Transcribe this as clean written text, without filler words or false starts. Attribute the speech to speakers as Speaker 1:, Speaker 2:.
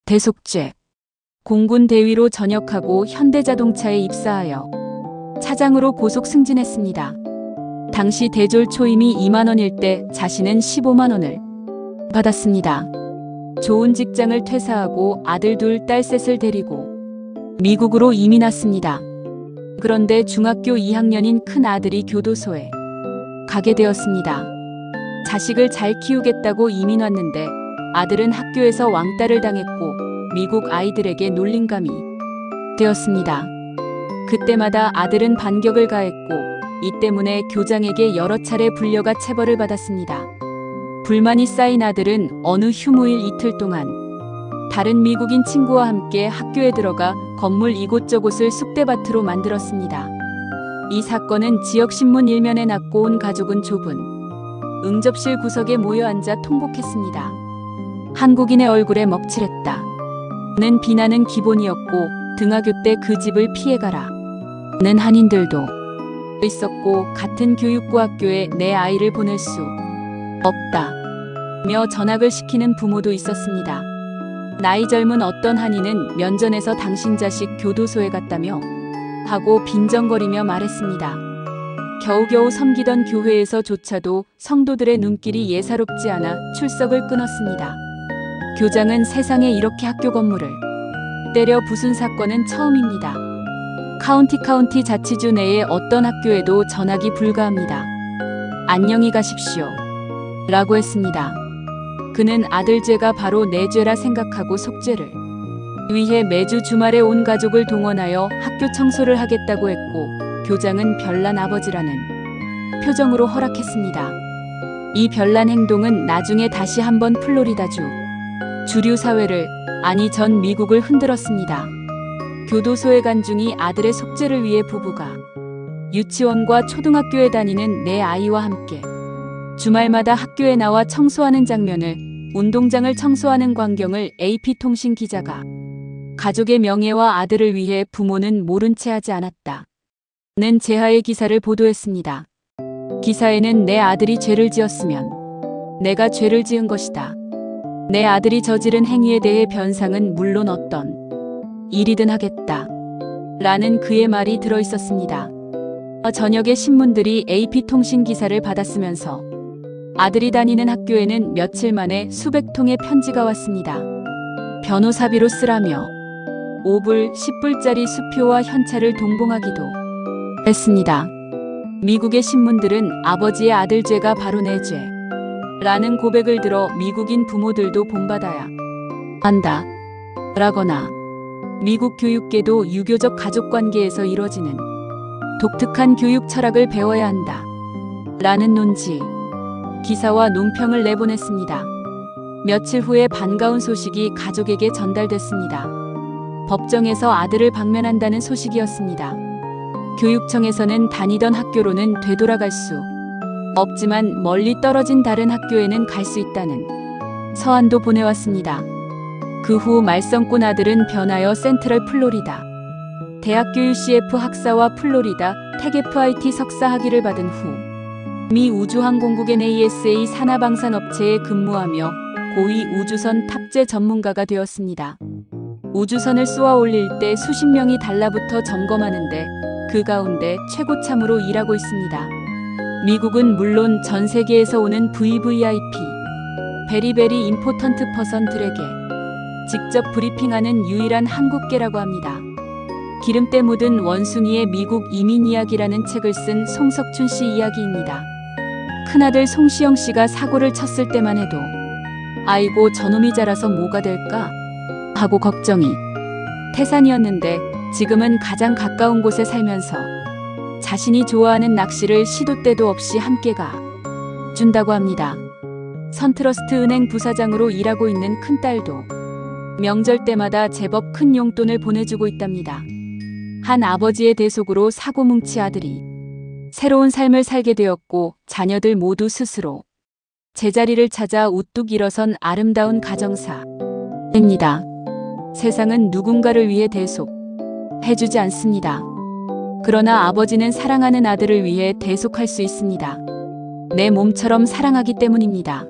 Speaker 1: 대속죄. 공군 대위로 전역하고 현대자동차에 입사하여 차장으로 고속 승진했습니다. 당시 대졸 초임이 2만 원일 때 자신은 15만 원을 받았습니다. 좋은 직장을 퇴사하고 아들 둘, 딸 셋을 데리고 미국으로 이민 왔습니다. 그런데 중학교 2학년인 큰 아들이 교도소에 가게 되었습니다. 자식을 잘 키우겠다고 이민 왔는데 아들은 학교에서 왕따를 당했고 미국 아이들에게 놀림감이 되었습니다. 그때마다 아들은 반격을 가했고 이 때문에 교장에게 여러 차례 불려가 체벌을 받았습니다. 불만이 쌓인 아들은 어느 휴무일 이틀 동안 다른 미국인 친구와 함께 학교에 들어가 건물 이곳저곳을 쑥대밭으로 만들었습니다. 이 사건은 지역신문 일면에 났고 온 가족은 좁은 응접실 구석에 모여 앉아 통곡했습니다. 한국인의 얼굴에 먹칠했다. 는 비난은 기본이었고 등하교 때 그 집을 피해가라. 는 한인들도 있었고 같은 교육고 학교에 내 아이를 보낼 수 없다. 며 전학을 시키는 부모도 있었습니다. 나이 젊은 어떤 한인은 면전에서 당신 자식 교도소에 갔다며 하고 빈정거리며 말했습니다. 겨우겨우 섬기던 교회에서조차도 성도들의 눈길이 예사롭지 않아 출석을 끊었습니다. 교장은 세상에 이렇게 학교 건물을 때려 부순 사건은 처음입니다. 카운티 자치주 내의 어떤 학교에도 전학이 불가합니다. 안녕히 가십시오. 라고 했습니다. 그는 아들 죄가 바로 내 죄라 생각하고 속죄를 위해 매주 주말에 온 가족을 동원하여 학교 청소를 하겠다고 했고 교장은 별난 아버지라는 표정으로 허락했습니다. 이 별난 행동은 나중에 다시 한번 플로리다주 주류 사회를 아니 전 미국을 흔들었습니다. 교도소에 간 중이 아들의 속죄를 위해 부부가 유치원과 초등학교에 다니는 내 아이와 함께 주말마다 학교에 나와 청소하는 장면을 운동장을 청소하는 광경을 AP통신 기자가 가족의 명예와 아들을 위해 부모는 모른 채 하지 않았다. 는 제하의 기사를 보도했습니다. 기사에는 내 아들이 죄를 지었으면 내가 죄를 지은 것이다. 내 아들이 저지른 행위에 대해 변상은 물론 어떤 일이든 하겠다. 라는 그의 말이 들어있었습니다. 저녁에 신문들이 AP통신 기사를 받았으면서 아들이 다니는 학교에는 며칠 만에 수백 통의 편지가 왔습니다. 변호사비로 쓰라며 5불, 10불짜리 수표와 현찰을 동봉하기도 했습니다. 미국의 신문들은 아버지의 아들 죄가 바로 내 죄 라는 고백을 들어 미국인 부모들도 본받아야 한다 라거나 미국 교육계도 유교적 가족관계에서 이뤄지는 독특한 교육 철학을 배워야 한다 라는 논지, 기사와 논평을 내보냈습니다. 며칠 후에 반가운 소식이 가족에게 전달됐습니다. 법정에서 아들을 방면한다는 소식이었습니다. 교육청에서는 다니던 학교로는 되돌아갈 수 없지만 멀리 떨어진 다른 학교에는 갈 수 있다는 서한도 보내왔습니다. 그 후 말썽꾼 아들은 변하여 센트럴 플로리다 대학교 UCF 학사와 플로리다 텍 FIT 석사 학위를 받은 후 미 우주항공국의 NASA 산하방산업체에 근무하며 고위 우주선 탑재 전문가가 되었습니다. 우주선을 쏘아 올릴 때 수십 명이 달라붙어 점검하는데 그 가운데 최고참으로 일하고 있습니다. 미국은 물론 전 세계에서 오는 VVIP, 베리베리 임포턴트 퍼선들에게 직접 브리핑하는 유일한 한국계라고 합니다. 기름때 묻은 원숭이의 미국 이민 이야기라는 책을 쓴 송석춘 씨 이야기입니다. 큰아들 송시영 씨가 사고를 쳤을 때만 해도 아이고 저놈이 자라서 뭐가 될까 하고 걱정이 태산이었는데 지금은 가장 가까운 곳에 살면서 자신이 좋아하는 낚시를 시도 때도 없이 함께 가 준다고 합니다. 선트러스트 은행 부사장으로 일하고 있는 큰딸도 명절 때마다 제법 큰 용돈을 보내주고 있답니다. 한 아버지의 대속으로 사고뭉치 아들이 새로운 삶을 살게 되었고 자녀들 모두 스스로 제자리를 찾아 우뚝 일어선 아름다운 가정사입니다. 세상은 누군가를 위해 대속해주지 않습니다. 그러나 아버지는 사랑하는 아들을 위해 대속할 수 있습니다. 내 몸처럼 사랑하기 때문입니다.